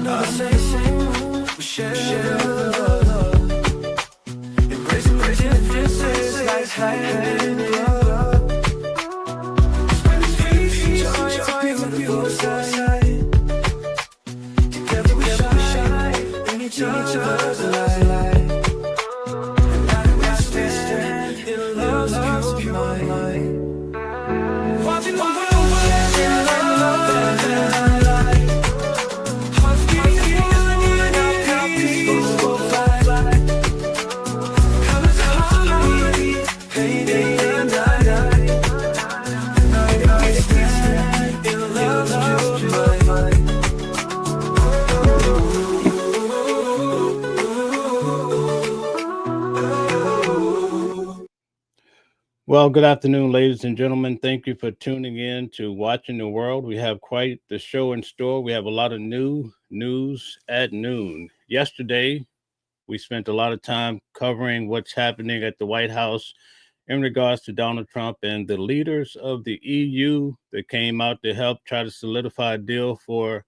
know the same. We share love. Embracing the differences like hand in glove. Spreading peace, joy, beautiful sight. Together we shine in each other's light. And now we stand in love's pure light. Watching the world in love and light. Hearts beating and how peaceful fly. Colors of harmony, painting and night. And now we stand in love's pure light. Well, good afternoon, ladies and gentlemen. Thank you for tuning in to Watching the World. We have quite the show in store. We have a lot of new news at noon. Yesterday, we spent a lot of time covering what's happening at the White House in regards to Donald Trump and the leaders of the EU that came out to help try to solidify a deal for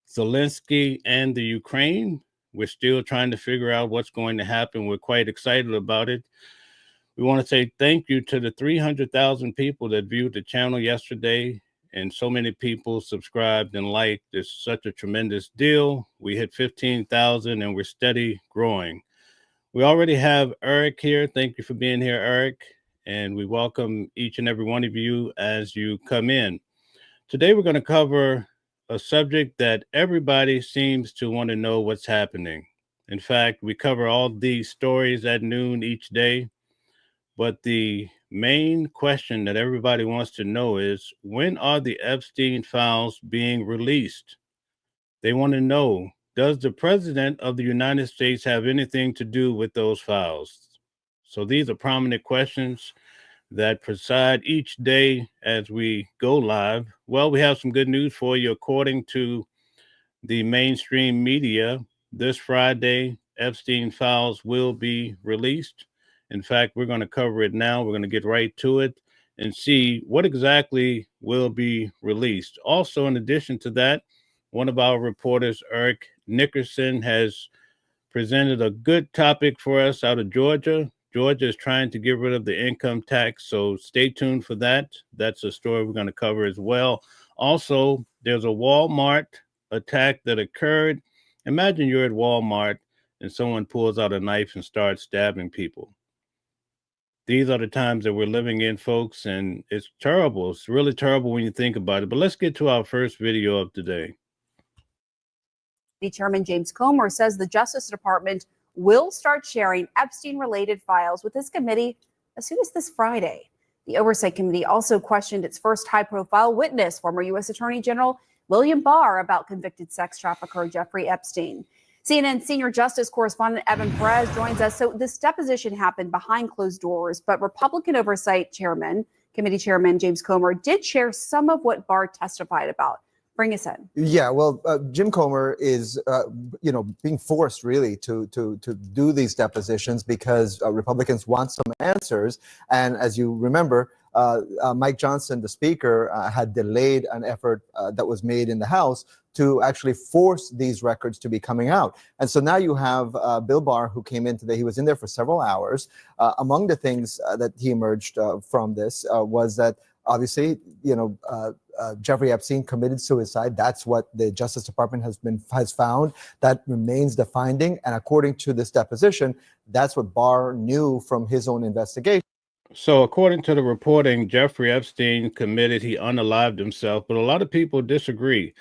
Zelensky and the Ukraine. We're still trying to figure out what's going to happen. We're quite excited about it. We want to say thank you to the 300,000 people that viewed the channel yesterday, and so many people subscribed and liked. It's such a tremendous deal. We hit 15,000 and we're steady growing. We already have Eric here. Thank you for being here, Eric. And we welcome each and every one of you as you come in. Today, we're going to cover a subject that everybody seems to want to know what's happening. In fact, we cover all these stories at noon each day. But the main question that everybody wants to know is, when are the Epstein files being released? They want to know, does the President of the United States have anything to do with those files? So these are prominent questions that preside each day as we go live. Well, we have some good news for you. According to the mainstream media, this Friday, Epstein files will be released. In fact, we're going to cover it now. We're going to get right to it and see what exactly will be released. Also, in addition to that, one of our reporters, Eric Nickerson, has presented a good topic for us out of Georgia. Georgia is trying to get rid of the income tax, so stay tuned for that. That's a story we're going to cover as well. Also, there's a Walmart attack that occurred. Imagine you're at Walmart and someone pulls out a knife and starts stabbing people. These are the times that we're living in, folks, and it's terrible. It's really terrible when you think about it. But let's get to our first video of today. Chairman James Comer says the Justice Department will start sharing Epstein-related files with his committee as soon as this Friday. The Oversight Committee also questioned its first high-profile witness, former U.S. Attorney General William Barr, about convicted sex trafficker Jeffrey Epstein. CNN senior justice correspondent Evan Perez joins us. So this deposition happened behind closed doors, but Republican Oversight Committee Chairman James Comer did share some of what Barr testified about. Bring us in. Yeah, well, Jim Comer is, being forced really to do these depositions because Republicans want some answers. And as you remember, Mike Johnson, the speaker, had delayed an effort that was made in the House to actually force these records to be coming out. And so now you have Bill Barr, who came in today. He was in there for several hours. Among the things that he emerged from this was that obviously, Jeffrey Epstein committed suicide. That's what the Justice Department has found. That remains the finding. And according to this deposition, that's what Barr knew from his own investigation. So according to the reporting, Jeffrey Epstein committed, he unalived himself, but a lot of people disagree.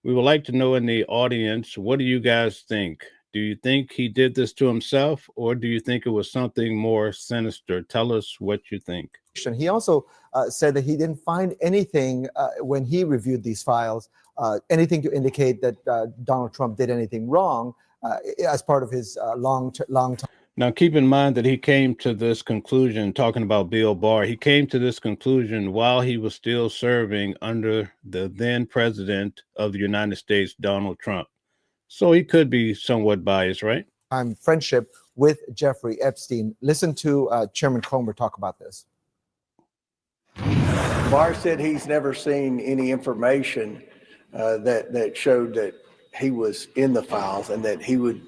We would like to know in the audience, what do you guys think? Do you think he did this to himself, or do you think it was something more sinister? Tell us what you think. He also said that he didn't find anything when he reviewed these files, anything to indicate that Donald Trump did anything wrong as part of his long time. Now, keep in mind that he came to this conclusion, talking about Bill Barr, he came to this conclusion while he was still serving under the then president of the United States, Donald Trump. So he could be somewhat biased, right? Friendship with Jeffrey Epstein. Listen to Chairman Comer talk about this. Barr said he's never seen any information that showed that he was in the files, and that he would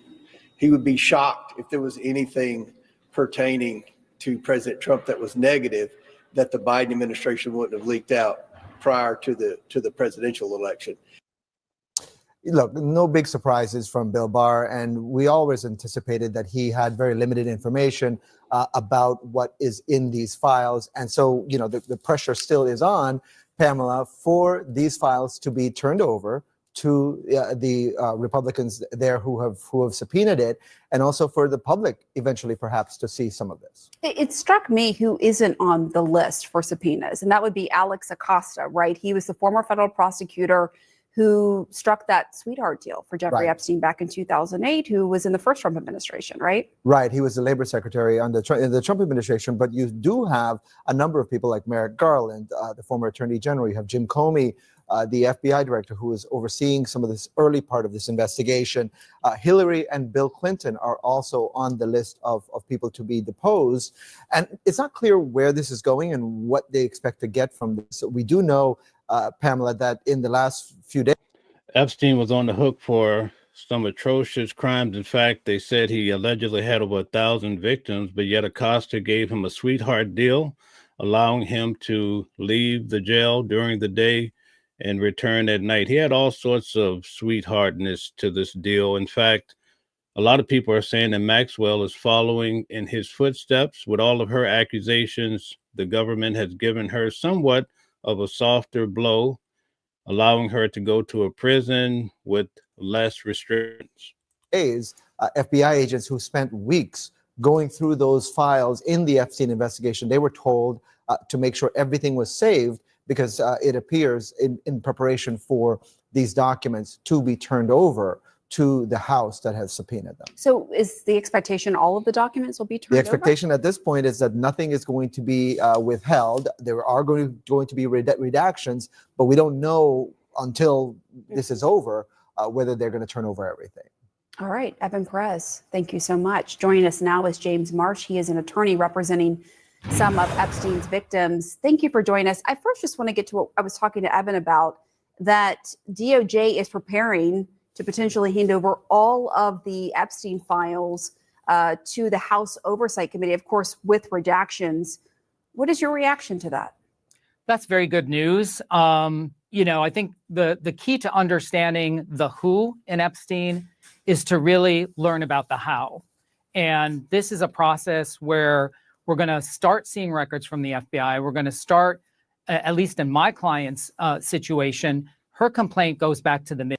be shocked if there was anything pertaining to President Trump that was negative that the Biden administration wouldn't have leaked out prior to the presidential election. Look, no big surprises from Bill Barr, and we always anticipated that he had very limited information about what is in these files. And so, you know, the pressure still is on, Pamela, for these files to be turned over to the Republicans there who have subpoenaed it, and also for the public eventually perhaps to see some of this. It struck me who isn't on the list for subpoenas, and that would be Alex Acosta, right? He was the former federal prosecutor who struck that sweetheart deal for Jeffrey Epstein back in 2008, who was in the first Trump administration, right? Right. He was the labor secretary in the Trump administration. But you do have a number of people like Merrick Garland, the former attorney general. You have Jim Comey, the FBI director, who is overseeing some of this early part of this investigation. Hillary and Bill Clinton are also on the list of people to be deposed. And it's not clear where this is going and what they expect to get from this. So we do know, Pamela, that in the last few days, Epstein was on the hook for some atrocious crimes. In fact, they said he allegedly had over 1,000 victims, but yet Acosta gave him a sweetheart deal, allowing him to leave the jail during the day and return at night. He had all sorts of sweetheartness to this deal. In fact, a lot of people are saying that Maxwell is following in his footsteps. With all of her accusations, the government has given her somewhat of a softer blow, allowing her to go to a prison with less restrictions. FBI agents who spent weeks going through those files in the Epstein investigation, they were told to make sure everything was saved, because it appears in preparation for these documents to be turned over to the House that has subpoenaed them. So is the expectation all of the documents will be turned over? The expectation at this point is that nothing is going to be withheld. There are going to be redactions, but we don't know until this is over whether they're going to turn over everything. All right, Evan Perez, thank you so much. Joining us now is James Marsh. He is an attorney representing some of Epstein's victims. Thank you for joining us. I first just want to get to what I was talking to Evan about, that DOJ is preparing to potentially hand over all of the Epstein files to the House Oversight Committee, of course, with redactions. What is your reaction to that? That's very good news. I think the key to understanding the who in Epstein is to really learn about the how. And this is a process where we're going to start seeing records from the FBI. We're going to start, at least in my client's situation, her complaint goes back to the mid.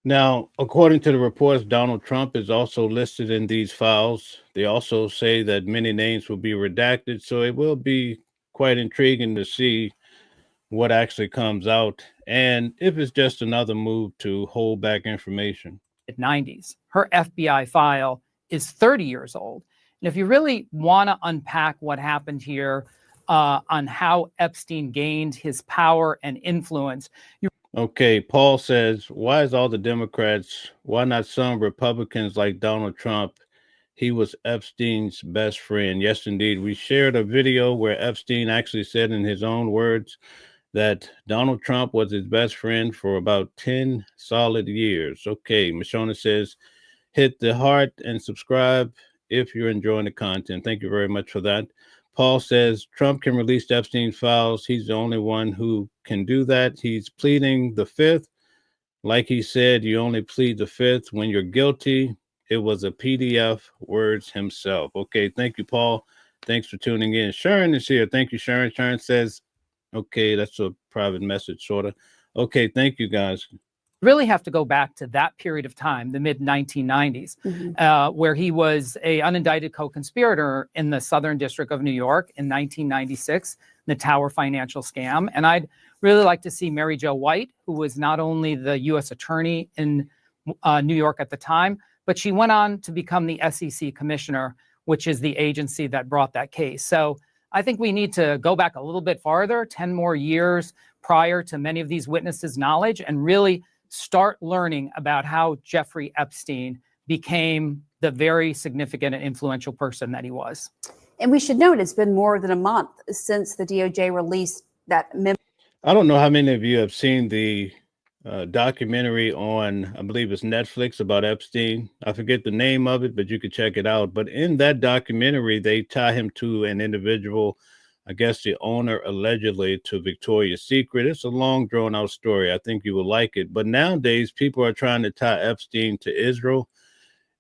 Now, according to the reports, Donald Trump is also listed in these files. They also say that many names will be redacted, so it will be quite intriguing to see what actually comes out, and if it's just another move to hold back information. 90s. Her FBI file is 30 years old. And if you really want to unpack what happened here on how Epstein gained his power and influence. Okay, Paul says, why is all the Democrats, why not some Republicans like Donald Trump? He was Epstein's best friend. Yes, indeed. We shared a video where Epstein actually said in his own words that Donald Trump was his best friend for about 10 solid years. Okay, Mashona says, hit the heart and subscribe if you're enjoying the content. Thank you very much for that. Paul says Trump can release Epstein's files. He's the only one who can do that. He's pleading the fifth. Like he said, you only plead the fifth when you're guilty. It was a PDF, words himself. Okay, thank you, Paul. Thanks for tuning in. Sharon is here. Thank you, Sharon. Sharon says, okay, that's a private message, sort of. Okay, thank you, guys. Really have to go back to that period of time, the mid 1990s, where he was an unindicted co-conspirator in the Southern District of New York in 1996, the Tower financial scam. And I'd really like to see Mary Jo White, who was not only the U.S. attorney in New York at the time, but she went on to become the SEC commissioner, which is the agency that brought that case. So I think we need to go back a little bit farther, 10 more years prior to many of these witnesses' knowledge, and really start learning about how Jeffrey Epstein became the very significant and influential person that he was. And we should note it's been more than a month since the DOJ released that memo. I don't know how many of you have seen the documentary on, I believe it's Netflix, about Epstein. I forget the name of it, but you could check it out. But in that documentary, they tie him to an individual, I guess the owner allegedly to Victoria's Secret. It's a long, drawn out story. I think you will like it. But nowadays, people are trying to tie Epstein to Israel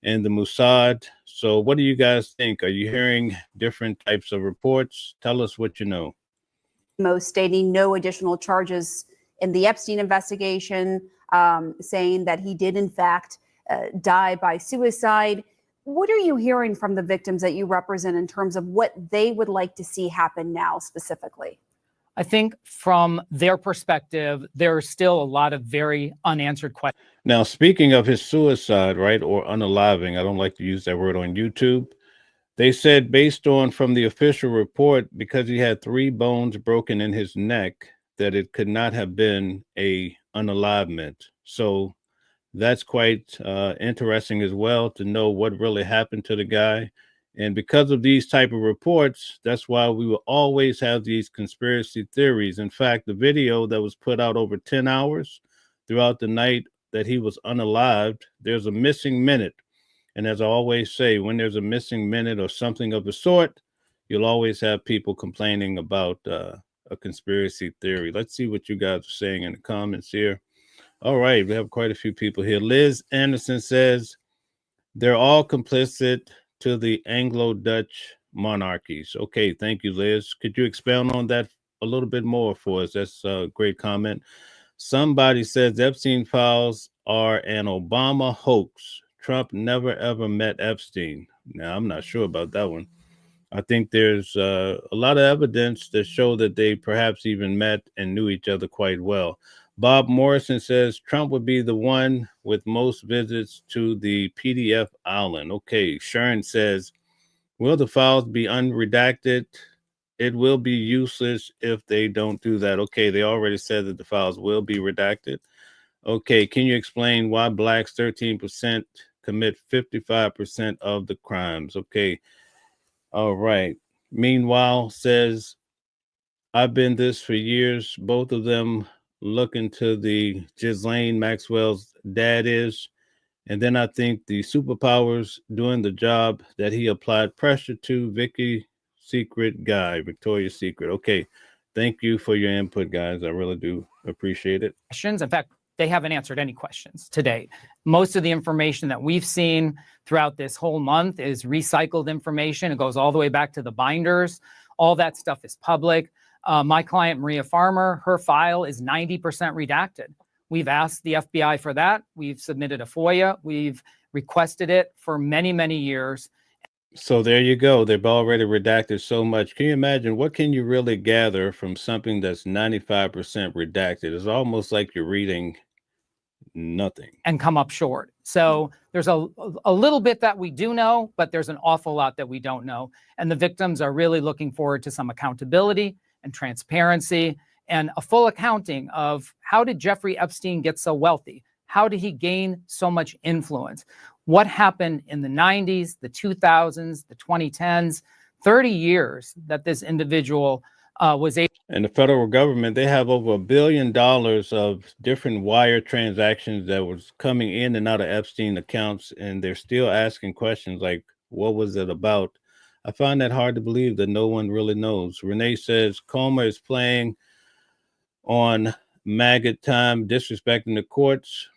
and the Mossad. So what do you guys think? Are you hearing different types of reports? Tell us what you know. Most stating no additional charges in the Epstein investigation, saying that he did in fact die by suicide. What are you hearing from the victims that you represent in terms of what they would like to see happen now specifically? I think from their perspective, there are still a lot of very unanswered questions. Now, speaking of his suicide, right, or unaliving, I don't like to use that word on YouTube. They said, based on from the official report, because he had 3 bones broken in his neck, that it could not have been a unalivement. So that's quite interesting as well, to know what really happened to the guy. And because of these type of reports, that's why we will always have these conspiracy theories. In fact, the video that was put out over 10 hours throughout the night that he was unalived, there's a missing minute. And as I always say, when there's a missing minute or something of the sort, you'll always have people complaining about a conspiracy theory. Let's see what you guys are saying in the comments here. All right, we have quite a few people here. Liz Anderson says, they're all complicit to the Anglo-Dutch monarchies. Okay, thank you, Liz. Could you expound on that a little bit more for us? That's a great comment. Somebody says Epstein files are an Obama hoax. Trump never ever met Epstein. Now, I'm not sure about that one. I think there's a lot of evidence that show that they perhaps even met and knew each other quite well. Bob Morrison says Trump would be the one with most visits to the PDF island. Okay, Sharon says, will the files be unredacted? It will be useless if they don't do that. Okay, they already said that the files will be redacted. Okay, can you explain why blacks 13% commit 55% of the crimes? Okay, all right. Meanwhile, says, I've been this for years. Both of them look into the Ghislaine Maxwell's dad is. And then I think the superpowers doing the job that he applied pressure to Victoria's Secret. Okay. Thank you for your input, guys. I really do appreciate it. In fact, they haven't answered any questions to date. Most of the information that we've seen throughout this whole month is recycled information. It goes all the way back to the binders. All that stuff is public. My client, Maria Farmer, her file is 90% redacted. We've asked the FBI for that. We've submitted a FOIA. We've requested it for many, many years. So there you go. They've already redacted so much. Can you imagine what can you really gather from something that's 95% redacted? It's almost like you're reading nothing and come up short. So there's a little bit that we do know, but there's an awful lot that we don't know. And the victims are really looking forward to some accountability and transparency and a full accounting of how did Jeffrey Epstein get so wealthy? How did he gain so much influence? What happened in the 90s, the 2000s, the 2010s, 30 years that this individual was able. And the federal government, they have over $1 billion of different wire transactions that was coming in and out of Epstein accounts. And they're still asking questions like, what was it about? I find that hard to believe that no one really knows. Renee says Comer is playing on maggot time, disrespecting the courts.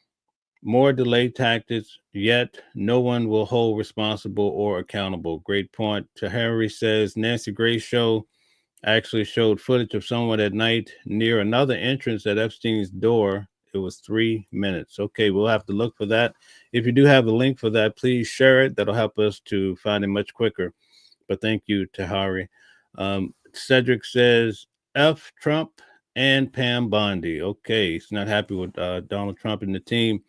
More delay tactics, yet no one will hold responsible or accountable. Great point. Tahari says Nancy Grace show actually showed footage of someone at night near another entrance at Epstein's door. It was 3 minutes. Okay, we'll have to look for that. If you do have the link for that, please share it. That'll help us to find it much quicker. But thank you, Tahari. Cedric says F Trump and Pam Bondi. Okay, he's not happy with Donald Trump and the team.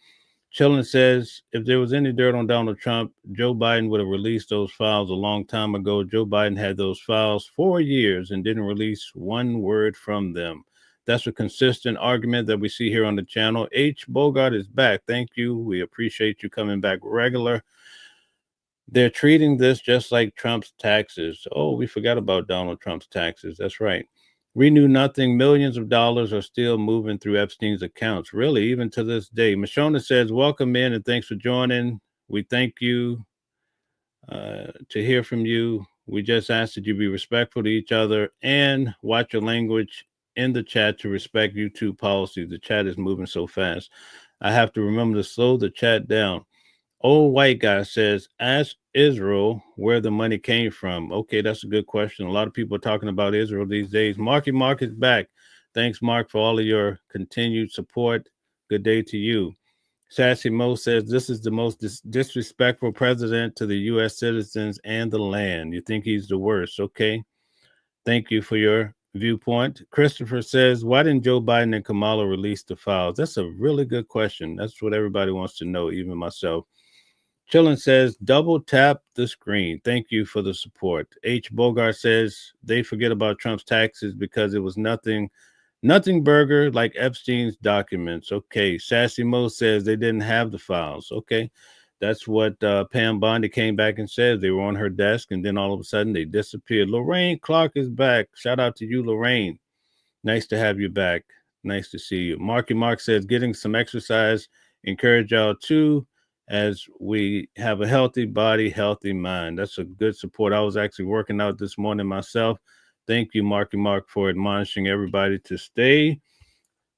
Chillin says, if there was any dirt on Donald Trump, Joe Biden would have released those files a long time ago. Joe Biden had those files 4 years and didn't release one word from them. That's a consistent argument that we see here on the channel. H. Bogart is back. Thank you. We appreciate you coming back regular. They're treating this just like Trump's taxes. Oh, we forgot about Donald Trump's taxes. That's right. We knew nothing. Millions of dollars are still moving through Epstein's accounts, really, even to this day. Mashona says, welcome in and thanks for joining. We thank you to hear from you. We just ask that you be respectful to each other and watch your language in the chat to respect YouTube policies. The chat is moving so fast. I have to remember to slow the chat down. Old white guy says, ask Israel where the money came from. Okay, that's a good question. A lot of people are talking about Israel these days. Marky Mark is back. Thanks, Mark, for all of your continued support. Good day to you. Sassy Mo says, this is the most disrespectful president to the U.S. citizens and the land. You think he's the worst? Okay. Thank you for your viewpoint. Christopher says, why didn't Joe Biden and Kamala release the files? That's a really good question. That's what everybody wants to know, even myself. Chillin says, double tap the screen. Thank you for the support. H. Bogart says, they forget about Trump's taxes because it was nothing burger like Epstein's documents. Okay. Sassy Mo says they didn't have the files. Okay. That's what Pam Bondi came back and said. They were on her desk, and then all of a sudden they disappeared. Lorraine Clark is back. Shout out to you, Lorraine. Nice to have you back. Nice to see you. Marky Mark says, getting some exercise. Encourage y'all too, as we have a healthy body, healthy mind. That's a good support. I was actually working out this morning myself. Thank you, Marky Mark, for admonishing everybody to stay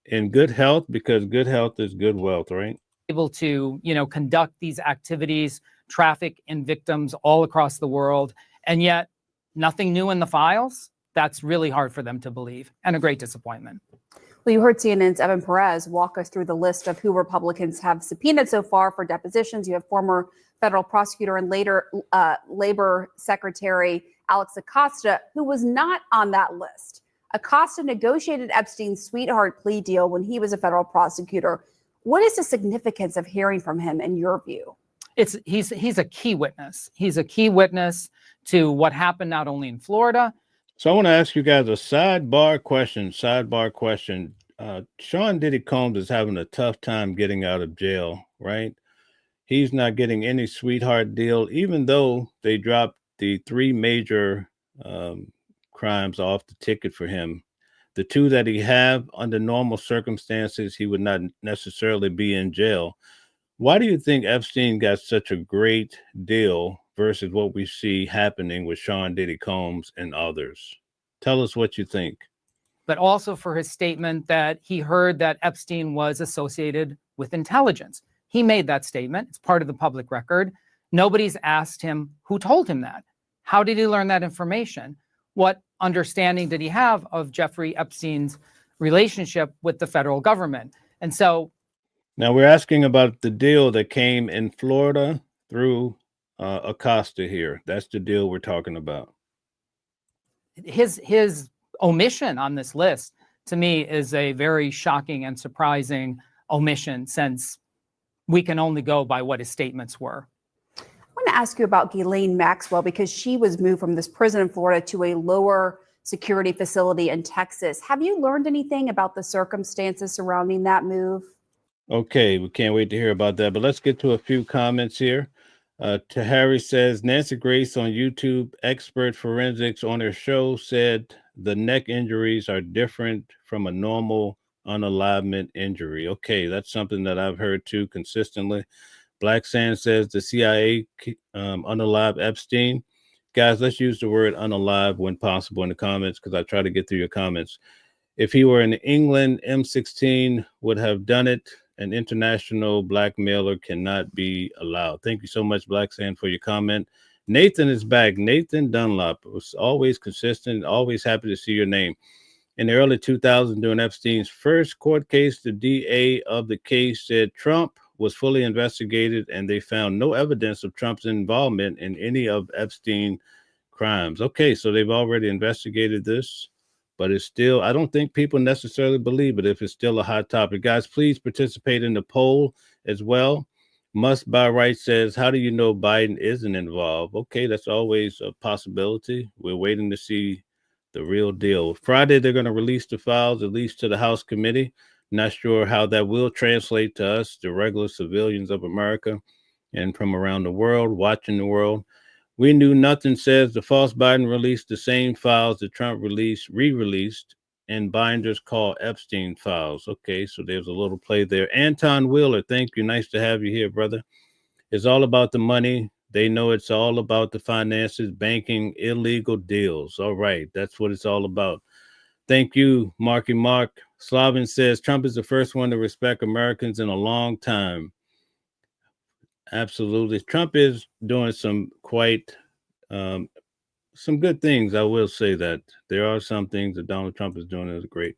in good health, because good health is good wealth, right? Able to, conduct these activities, traffic in victims all across the world, and yet nothing new in the files. That's really hard for them to believe, and a great disappointment. Well, you heard CNN's Evan Perez walk us through the list of who Republicans have subpoenaed so far for depositions. You have former federal prosecutor and later Labor Secretary Alex Acosta, who was not on that list. Acosta negotiated Epstein's sweetheart plea deal when he was a federal prosecutor. What is the significance of hearing from him in your view? He's a key witness. He's a key witness to what happened not only in Florida. So I want to ask you guys a sidebar question. Sean Diddy Combs is having a tough time getting out of jail, right? He's not getting any sweetheart deal, even though they dropped the 3 major crimes off the ticket for him. The 2 that he have, under normal circumstances, he would not necessarily be in jail. Why do you think Epstein got such a great deal versus what we see happening with Sean Diddy Combs and others? Tell us what you think. But also for his statement that he heard that Epstein was associated with intelligence. He made that statement. It's part of the public record. Nobody's asked him who told him that. How did he learn that information? What understanding did he have of Jeffrey Epstein's relationship with the federal government? And so now we're asking about the deal that came in Florida through Acosta here. That's the deal we're talking about. His omission on this list, to me, is a very shocking and surprising omission, since we can only go by what his statements were. I want to ask you about Ghislaine Maxwell, because she was moved from this prison in Florida to a lower security facility in Texas. Have you learned anything about the circumstances surrounding that move? Okay, we can't wait to hear about that, but let's get to a few comments here. Tahari says, Nancy Grace on YouTube, expert forensics on her show, said the neck injuries are different from a normal unalivement injury. Okay, that's something that I've heard too consistently. Black Sand says the CIA unalived Epstein. Guys, let's use the word unalive when possible in the comments, because I try to get through your comments. If he were in England, M16 would have done it. An international blackmailer cannot be allowed. Thank you so much, Black Sand, for your comment. Nathan is back. Nathan Dunlop was always consistent, always happy to see your name. In the early 2000s, during Epstein's first court case, the DA of the case said Trump was fully investigated and they found no evidence of Trump's involvement in any of Epstein's crimes. Okay, so they've already investigated this, but it's still, I don't think people necessarily believe it if it's still a hot topic. Guys, please participate in the poll as well. Must By Right says, how do you know Biden isn't involved? Okay, that's always a possibility. We're waiting to see the real deal. Friday, they're going to release the files, at least to the House committee. Not sure how that will translate to us, the regular civilians of America and from around the world, watching the world. We Knew Nothing says the false Biden released the same files that Trump re-released in binders called Epstein files. Okay, so there's a little play there. Anton Wheeler, thank you. Nice to have you here, brother. It's all about the money. They know it's all about the finances, banking, illegal deals. All right, that's what it's all about. Thank you, Marky Mark. Slavin says Trump is the first one to respect Americans in a long time. Absolutely. Trump is doing some good things. I will say that there are some things that Donald Trump is doing that is great.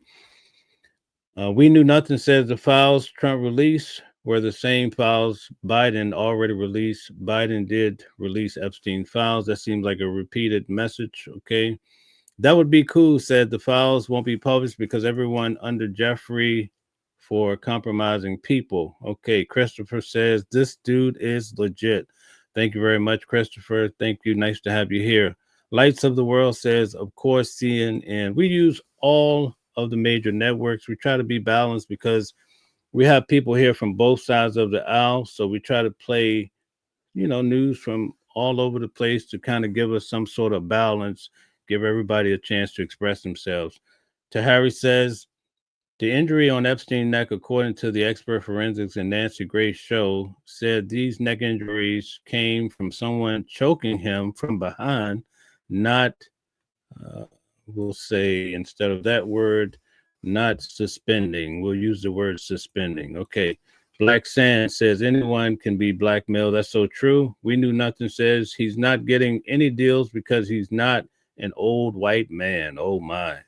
We Knew Nothing says the files Trump released were the same files Biden already released. Biden did release Epstein files. That seems like a repeated message. Okay. That would be cool, said the files won't be published because everyone under Jeffrey for compromising people. Okay. Christopher says this dude is legit. Thank you very much, Christopher. Thank you. Nice to have you here. Lights of the World says, of course, CNN. We use all of the major networks. We try to be balanced because we have people here from both sides of the aisle. So we try to play, news from all over the place to kind of give us some sort of balance, give everybody a chance to express themselves. Tahari says, the injury on Epstein's neck, according to the expert forensics and Nancy Grace show, said these neck injuries came from someone choking him from behind, not, we'll say, instead of that word, not suspending. We'll use the word suspending. Okay. Black Sand says anyone can be blackmailed. That's so true. We Knew Nothing says he's not getting any deals because he's not an old white man. Oh my.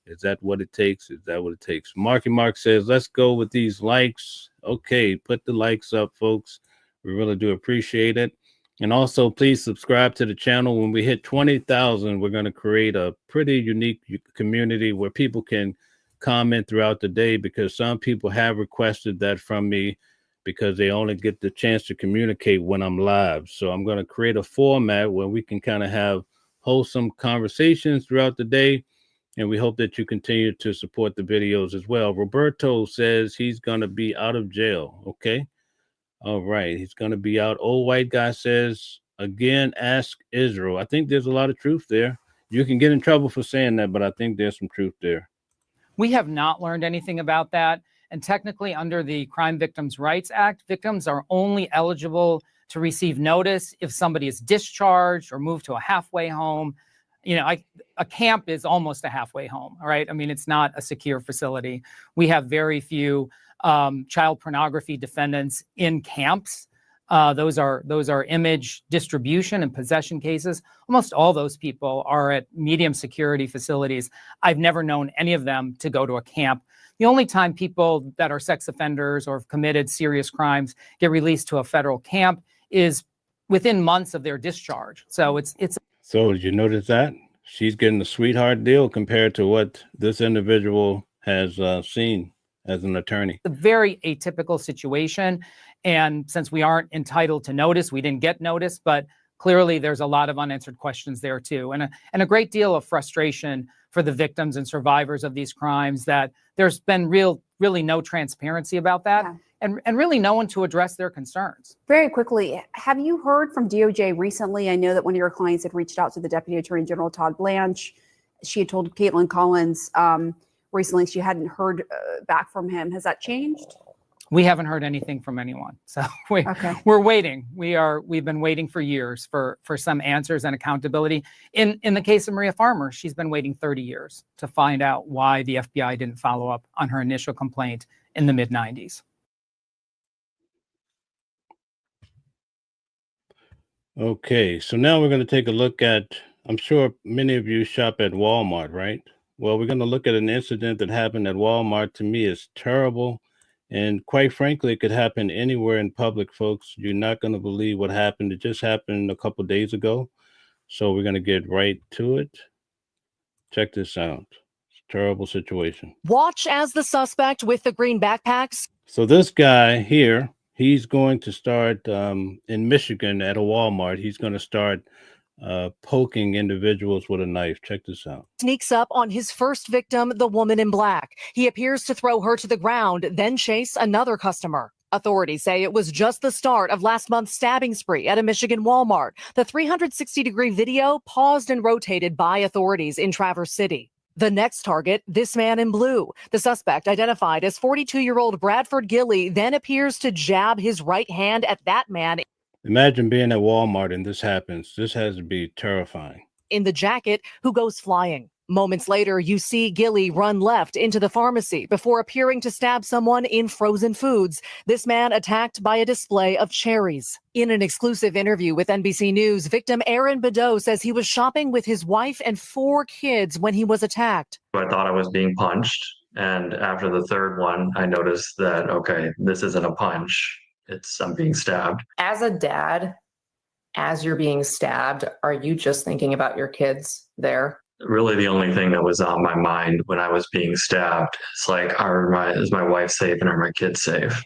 Is that what it takes? Is that what it takes? Marky Mark says, let's go with these likes. Okay, put the likes up, folks. We really do appreciate it. And also, please subscribe to the channel. When we hit 20,000, we're going to create a pretty unique community where people can comment throughout the day, because some people have requested that from me because they only get the chance to communicate when I'm live. So I'm going to create a format where we can kind of have wholesome conversations throughout the day. And we hope that you continue to support the videos as well. Roberto says he's going to be out of jail. Okay. All right. He's going to be out. Old White Guy says, again, ask Israel. I think there's a lot of truth there. You can get in trouble for saying that, but I think there's some truth there. We have not learned anything about that. And technically, under the Crime Victims' Rights Act, victims are only eligible to receive notice if somebody is discharged or moved to a halfway home. A camp is almost a halfway home, right? I mean, it's not a secure facility. We have very few child pornography defendants in camps. Those are image distribution and possession cases. Almost all those people are at medium security facilities. I've never known any of them to go to a camp. The only time people that are sex offenders or have committed serious crimes get released to a federal camp is within months of their discharge. So it's. So did you notice that? She's getting a sweetheart deal compared to what this individual has seen as an attorney. A very atypical situation. And since we aren't entitled to notice, we didn't get notice, but clearly there's a lot of unanswered questions there too. And a great deal of frustration for the victims and survivors of these crimes that there's been really no transparency about that. Yeah. And really no one to address their concerns. Very quickly, have you heard from DOJ recently? I know that one of your clients had reached out to the Deputy Attorney General, Todd Blanche. She had told Caitlin Collins recently she hadn't heard back from him. Has that changed? We haven't heard anything from anyone. So we're waiting. We've been waiting for years for some answers and accountability. In the case of Maria Farmer, she's been waiting 30 years to find out why the FBI didn't follow up on her initial complaint in the mid-90s. Okay, so now we're going to take a look at, I'm sure many of you shop at Walmart, right? Well, we're going to look at an incident that happened at Walmart. To me, it's terrible. And quite frankly, it could happen anywhere in public, folks. You're not going to believe what happened. It just happened a couple of days ago. So we're going to get right to it. Check this out. It's a terrible situation. Watch as the suspect with the green backpacks. So this guy here, he's going to start in Michigan at a Walmart. He's going to start poking individuals with a knife. Check this out. Sneaks up on his first victim, the woman in black. He appears to throw her to the ground, then chase another customer. Authorities say it was just the start of last month's stabbing spree at a Michigan Walmart. The 360-degree video paused and rotated by authorities in Traverse City. The next target, this man in blue. The suspect, identified as 42-year-old Bradford Gilly, then appears to jab his right hand at that man Imagine being at Walmart and this happens. This has to be terrifying. in the jacket, who goes flying. Moments later, you see Gilly run left into the pharmacy before appearing to stab someone in frozen foods. This man attacked by a display of cherries. In an exclusive interview with NBC News, victim Aaron Bedeau says he was shopping with his wife and 4 kids when he was attacked. I thought I was being punched. And after the third one, I noticed that, okay, this isn't a punch. I'm being stabbed. As a dad, as you're being stabbed, are you just thinking about your kids there? Really, the only thing that was on my mind when I was being stabbed, it's like, is my wife safe and are my kids safe?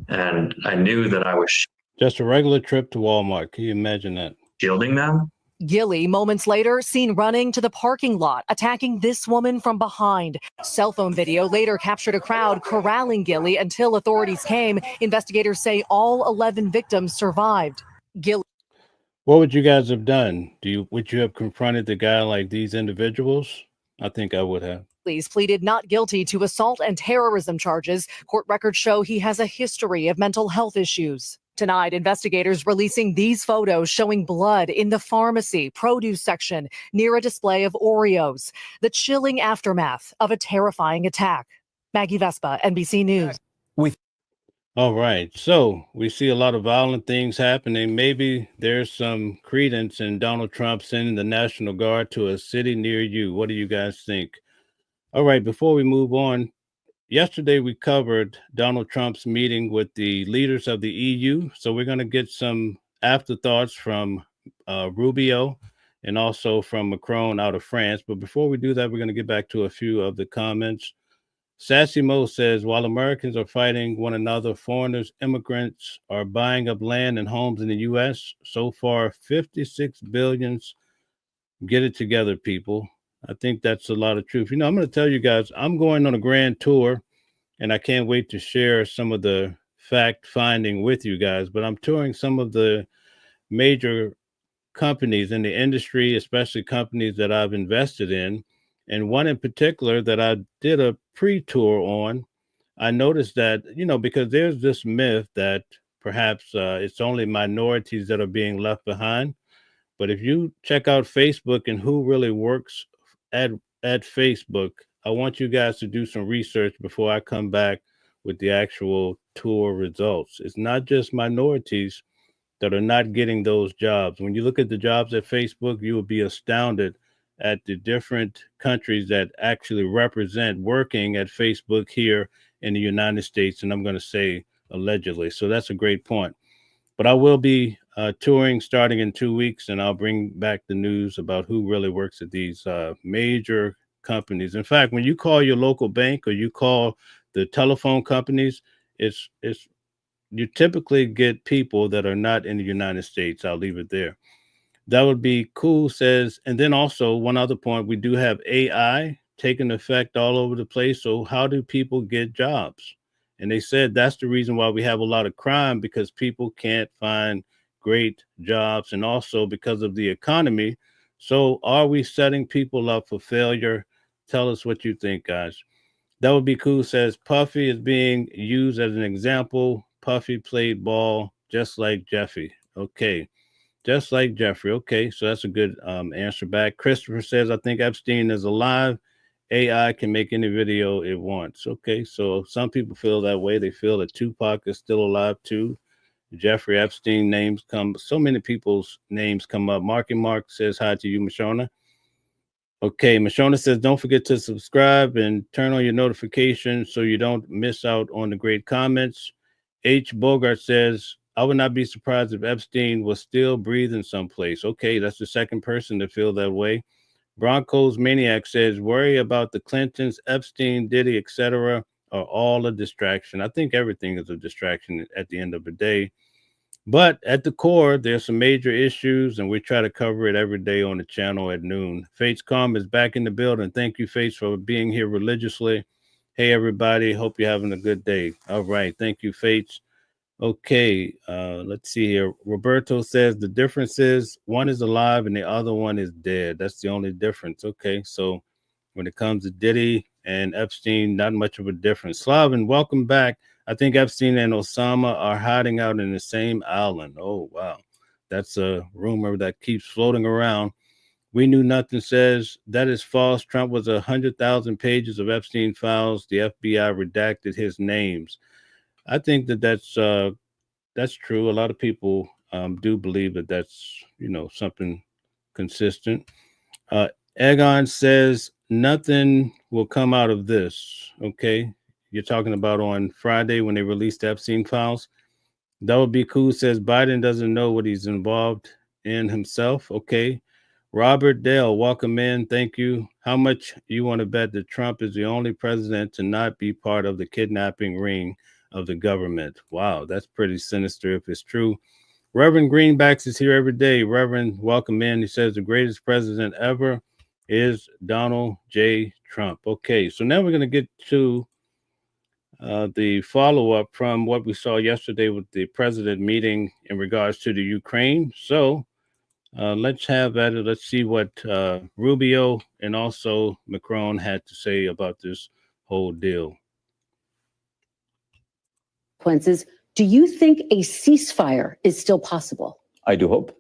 And I knew that I was Just a regular trip to Walmart. Can you imagine that? shielding them. Gilly, moments later, seen running to the parking lot, attacking this woman from behind. Cell phone video later captured a crowd corralling Gilly until authorities came. Investigators say all 11 victims survived. Gilly. What would you guys have done? Would you have confronted the guy like these individuals? I think I would have. Police pleaded not guilty to assault and terrorism charges. Court records show he has a history of mental health issues. Tonight, investigators releasing these photos showing blood in the pharmacy produce section near a display of Oreos. The chilling aftermath of a terrifying attack. Maggie Vespa, NBC News. All right. So we see a lot of violent things happening. Maybe there's some credence in Donald Trump sending the National Guard to a city near you. What do you guys think? All right. Before we move on, yesterday we covered Donald Trump's meeting with the leaders of the EU. So we're going to get some afterthoughts from Rubio and also from Macron out of France. But before we do that, we're going to get back to a few of the comments. Sassy Mo says, while Americans are fighting one another, foreigners, immigrants are buying up land and homes in the U.S. So far, 56 billions. Get it together, people. I think that's a lot of truth. I'm going to tell you guys, I'm going on a grand tour, and I can't wait to share some of the fact finding with you guys. But I'm touring some of the major companies in the industry, especially companies that I've invested in. And one in particular that I did a pre-tour on, I noticed that, because there's this myth that perhaps it's only minorities that are being left behind. But if you check out Facebook and who really works at Facebook, I want you guys to do some research before I come back with the actual tour results. It's not just minorities that are not getting those jobs. When you look at the jobs at Facebook, you will be astounded at the different countries that actually represent working at Facebook here in the United States. And I'm going to say allegedly. So that's a great point. But I will be touring starting in 2 weeks, and I'll bring back the news about who really works at these major companies. In fact, when you call your local bank or you call the telephone companies, you typically get people that are not in the United States. I'll leave it there. That would be cool, says. And then also one other point, we do have AI taking effect all over the place. So how do people get jobs? And they said that's the reason why we have a lot of crime, because people can't find great jobs, and also because of the economy. So are we setting people up for failure? Tell us what you think, guys. That would be cool, says. Puffy is being used as an example. Puffy played ball just like Jeffy. Okay. Just like Jeffrey. Okay, so that's a good answer back. Christopher says, I think Epstein is alive. AI can make any video it wants. Okay, so some people feel that way. They feel that Tupac is still alive too. Jeffrey Epstein so many people's names come up. Marky Mark says hi to you, Mashona. Okay, Mashona says, don't forget to subscribe and turn on your notifications so you don't miss out on the great comments. H. Bogart says, I would not be surprised if Epstein was still breathing someplace. Okay, that's the second person to feel that way. Broncos Maniac says, worry about the Clintons, Epstein, Diddy, etc. are all a distraction. I think everything is a distraction at the end of the day. But at the core, there's some major issues, and we try to cover it every day on the channel at noon. Fates Calm is back in the building. Thank you, Fates, for being here religiously. Hey, everybody. Hope you're having a good day. All right. Thank you, Fates. Okay, let's see here. Roberto says the difference is one is alive and the other one is dead. That's the only difference. Okay, so When it comes to Diddy and Epstein, not much of a difference. Slavin, welcome back. I think Epstein and Osama are hiding out in the same island. Oh, wow. That's a rumor that keeps floating around. We Knew Nothing says that is false. Trump was 100,000 pages of Epstein files. The FBI redacted his names. I think that's true. A lot of people do believe that that's, something consistent. Egon says nothing will come out of this. Okay. You're talking about on Friday when they released the Epstein files. That would be cool. Says Biden doesn't know what he's involved in himself. Okay. Robert Dale, welcome in. Thank you. How much you want to bet that Trump is the only president to not be part of the kidnapping ring of the government? Wow, that's pretty sinister if it's true. Reverend Greenbacks is here every day. Reverend, welcome in. He says the greatest president ever is Donald J. Trump. Okay, so now we're going to get to the follow-up from what we saw yesterday with the president meeting in regards to the Ukraine. So let's have at it. Let's see what Rubio and also Macron had to say about this whole deal. Do you think a ceasefire is still possible? I do hope.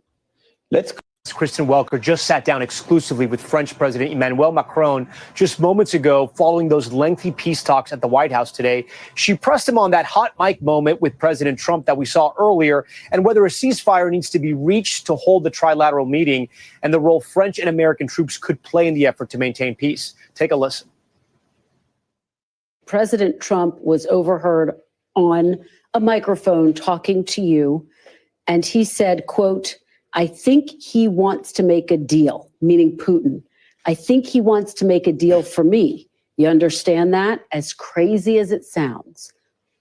Kristen Welker just sat down exclusively with French President Emmanuel Macron just moments ago following those lengthy peace talks at the White House today. She pressed him on that hot mic moment with President Trump that we saw earlier and whether a ceasefire needs to be reached to hold the trilateral meeting and the role French and American troops could play in the effort to maintain peace. Take a listen. President Trump was overheard on a microphone talking to you, and he said, quote, I think he wants to make a deal, meaning Putin. I think he wants to make a deal for me. You understand that? As crazy as it sounds.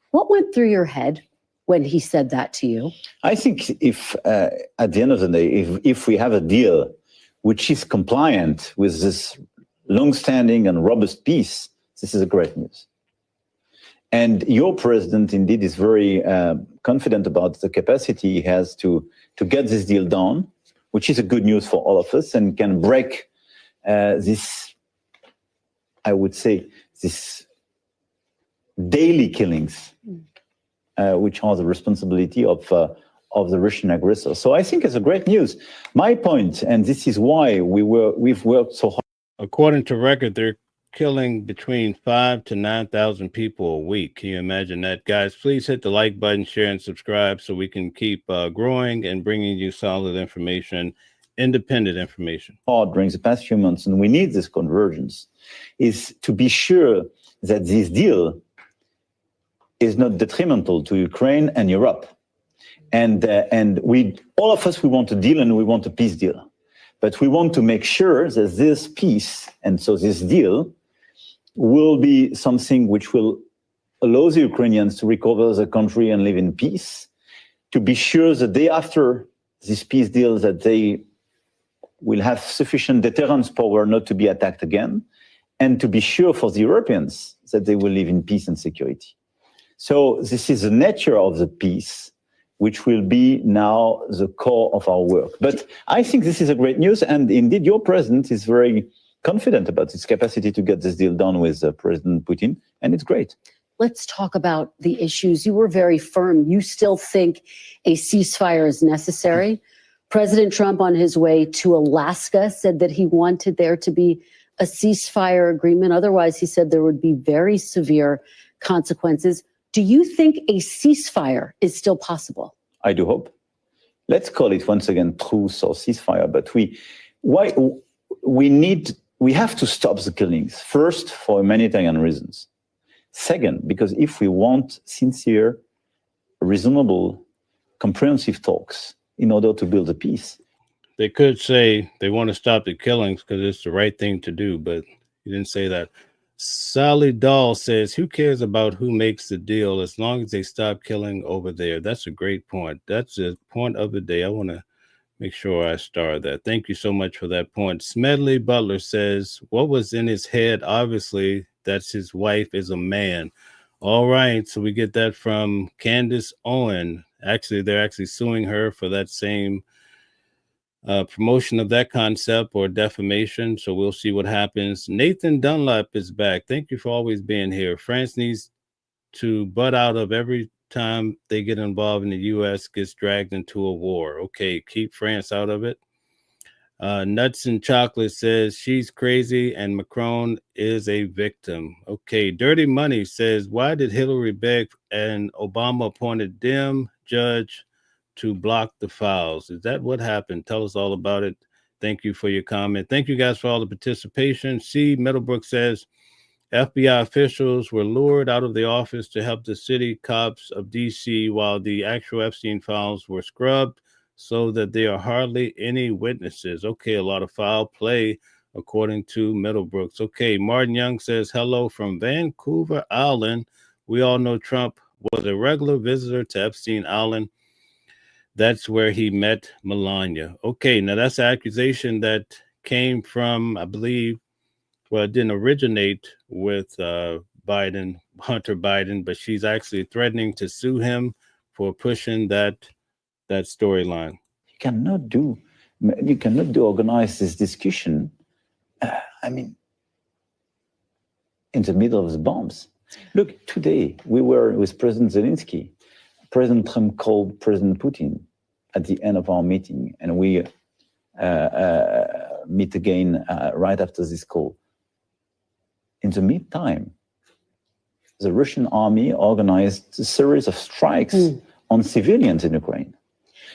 What went through your head when he said that to you? I think if at the end of the day, if we have a deal which is compliant with this long-standing and robust peace, this is a great news. And your president indeed is very confident about the capacity he has to get this deal done, which is a good news for all of us and can break this, I would say, this daily killings, which are the responsibility of the Russian aggressor. So I think it's a great news. My point, and this is why we've worked so hard. According to record, they're killing between 5,000 to 9,000 people a week. Can you imagine that? Guys, please hit the like button, share, and subscribe so we can keep growing and bringing you solid information, independent information. During the past few months, and we need this convergence, is to be sure that this deal is not detrimental to Ukraine and Europe. And all of us, we want a deal and we want a peace deal. But we want to make sure that this peace, and so this deal, will be something which will allow the Ukrainians to recover the country and live in peace, to be sure the day after this peace deal that they will have sufficient deterrence power not to be attacked again, and to be sure for the Europeans that they will live in peace and security. So this is the nature of the peace, which will be now the core of our work. But I think this is a great news, and indeed your president is very confident about his capacity to get this deal done with President Putin, and it's great. Let's talk about the issues. You were very firm. You still think a ceasefire is necessary. President Trump, on his way to Alaska, said that he wanted there to be a ceasefire agreement. Otherwise, he said there would be very severe consequences. Do you think a ceasefire is still possible? I do hope. Let's call it once again truce or ceasefire, but we have to stop the killings. First, for humanitarian reasons. Second, because if we want sincere, reasonable, comprehensive talks in order to build a peace. They could say they want to stop the killings because it's the right thing to do, but you didn't say that. Sally Dahl says, who cares about who makes the deal as long as they stop killing over there? That's a great point. That's the point of the day. I want to make sure I star that. Thank you so much for that point. Smedley Butler says, what was in his head? Obviously, that's his wife is a man. All right. So we get that from Candace Owen. Actually, they're actually suing her for that same promotion of that concept or defamation. So we'll see what happens. Nathan Dunlap is back. Thank you for always being here. France needs to butt out of every time they get involved in the U.S. gets dragged into a war. Okay, keep France out of it. Nuts and Chocolate says she's crazy and Macron is a victim. Okay, Dirty Money says, why did Hillary beg and Obama appointed Dem judge to block the files? Is that what happened? Tell us all about it. Thank you for your comment. Thank you guys for all the participation. C. Middlebrook says, FBI officials were lured out of the office to help the city cops of D.C. while the actual Epstein files were scrubbed so that there are hardly any witnesses. Okay, a lot of foul play, according to Middlebrooks. Okay, Martin Young says, hello from Vancouver Island. We all know Trump was a regular visitor to Epstein Island. That's where he met Melania. Okay, now that's an accusation that came from, I believe, well, it didn't originate with Biden, Hunter Biden, but she's actually threatening to sue him for pushing that storyline. You cannot do organize this discussion. In the middle of the bombs. Look, today we were with President Zelensky. President Trump called President Putin at the end of our meeting, and we meet again right after this call. In the meantime, the Russian army organized a series of strikes on civilians in Ukraine.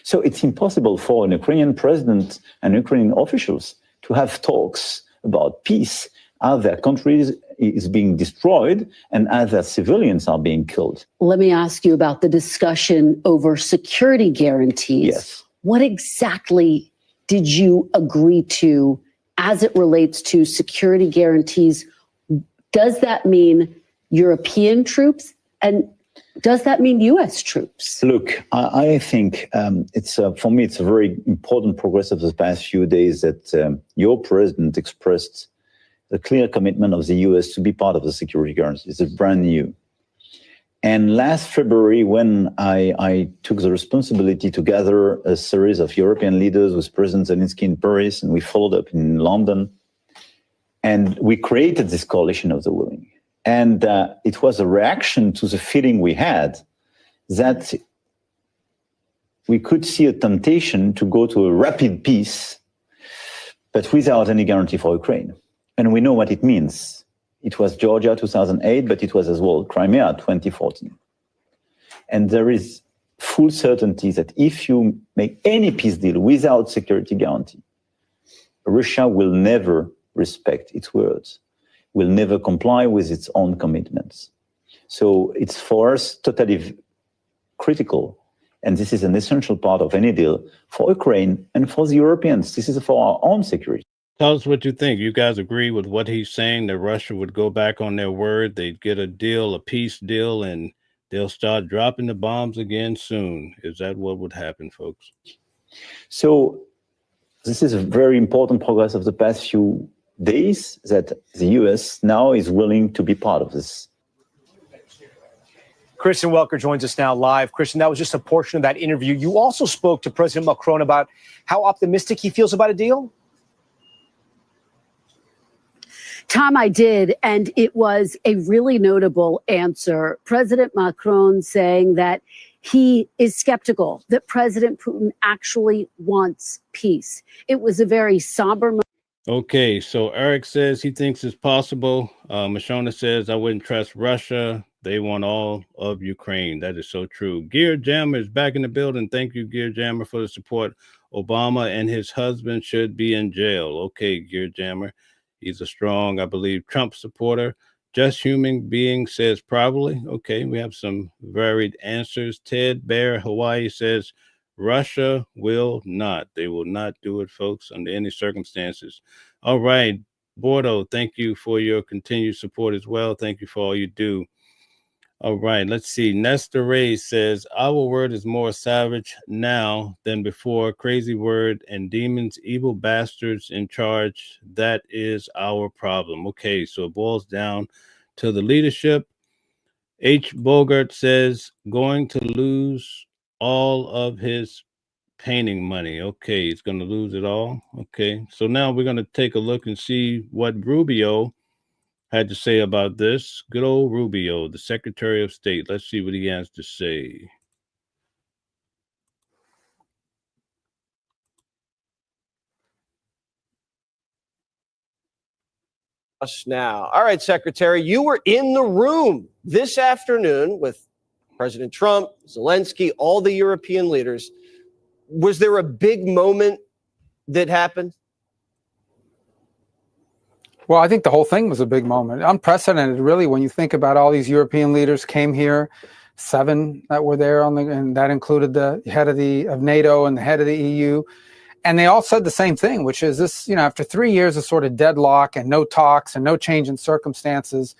So it's impossible for an Ukrainian president and Ukrainian officials to have talks about peace as their country is being destroyed and as their civilians are being killed. Let me ask you about the discussion over security guarantees. Yes. What exactly did you agree to as it relates to security guarantees? Does that mean European troops? And does that mean U.S. troops? Look, I think for me, it's a very important progress of the past few days that your president expressed the clear commitment of the U.S. to be part of the security guarantees. It's brand new. And last February, when I took the responsibility to gather a series of European leaders with President Zelensky in Paris, and we followed up in London, and we created this coalition of the willing. And it was a reaction to the feeling we had that we could see a temptation to go to a rapid peace, but without any guarantee for Ukraine. And we know what it means. It was Georgia 2008, but it was as well Crimea 2014. And there is full certainty that if you make any peace deal without security guarantee, Russia will never respect its words, will never comply with its own commitments. So it's for us totally critical, and this is an essential part of any deal for Ukraine and for the Europeans. This is for our own security. Tell us what you think. You guys agree with what he's saying, that Russia would go back on their word, they'd get a deal, a peace deal, and they'll start dropping the bombs again soon. Is that what would happen, folks? So this is a very important progress of the past few days, that the U.S. now is willing to be part of this. Kristen Welker joins us now live. Kristen, that was just a portion of that interview. You also spoke to President Macron about how optimistic he feels about a deal. Tom, I did, and it was a really notable answer. President Macron saying that he is skeptical that President Putin actually wants peace. It was a very somber moment. Okay, so Eric says he thinks it's possible. Mashona says, I wouldn't trust Russia. They want all of Ukraine. That is so true. Gear Jammer is back in the building. Thank you, Gear Jammer, for the support. Obama and his husband should be in jail. Okay, Gear Jammer. He's a strong, I believe, Trump supporter. Just human being says probably. Okay, we have some varied answers. Ted Bear, Hawaii says Russia will not. They will not do it, folks, under any circumstances. All right, Bordeaux, thank you for your continued support as well. Thank you for all you do. All right, let's see. Nestor Ray says, our word is more savage now than before. Crazy word and demons, evil bastards in charge. That is our problem. Okay, so it boils down to the leadership. H. Bogart says, going to lose all of his painting money. Okay, he's going to lose it all. Okay, so now we're going to take a look and see what Rubio had to say about this. Good old Rubio, the Secretary of State. Let's see what he has to say. Us now. All right, Secretary, you were in the room this afternoon with President Trump, Zelensky, all the European leaders. Was there a big moment that happened? Well, I think the whole thing was a big moment. Unprecedented, really, when you think about all these European leaders came here, 7 that were there and that included the head of NATO and the head of the EU. And they all said the same thing, which is this, after 3 years of sort of deadlock and no talks and no change in circumstances,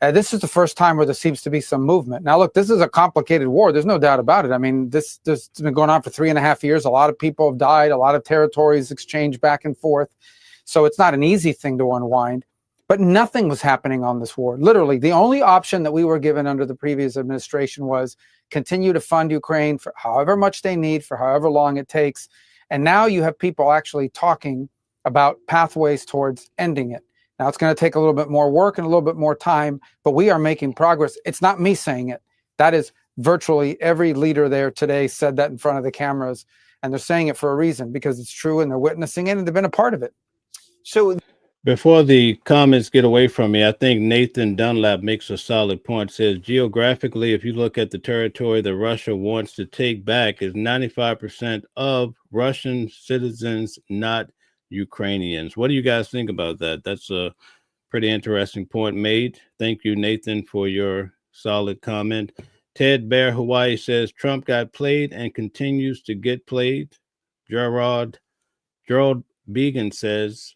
this is the first time where there seems to be some movement. Now, look, this is a complicated war. There's no doubt about it. I mean, this has been going on for 3.5 years. A lot of people have died. A lot of territories exchanged back and forth. So it's not an easy thing to unwind. But nothing was happening on this war. Literally, the only option that we were given under the previous administration was continue to fund Ukraine for however much they need, for however long it takes. And now you have people actually talking about pathways towards ending it. Now, it's going to take a little bit more work and a little bit more time, but we are making progress. It's not me saying it. That is virtually every leader there today said that in front of the cameras. And they're saying it for a reason, because it's true and they're witnessing it and they've been a part of it. So before the comments get away from me, I think Nathan Dunlap makes a solid point. Says geographically, if you look at the territory that Russia wants to take back, is 95% of Russian citizens, not Ukrainians. What do you guys think about that? That's a pretty interesting point made. Thank you, Nathan, for your solid comment. Ted Bear Hawaii says Trump got played and continues to get played. Gerald Began says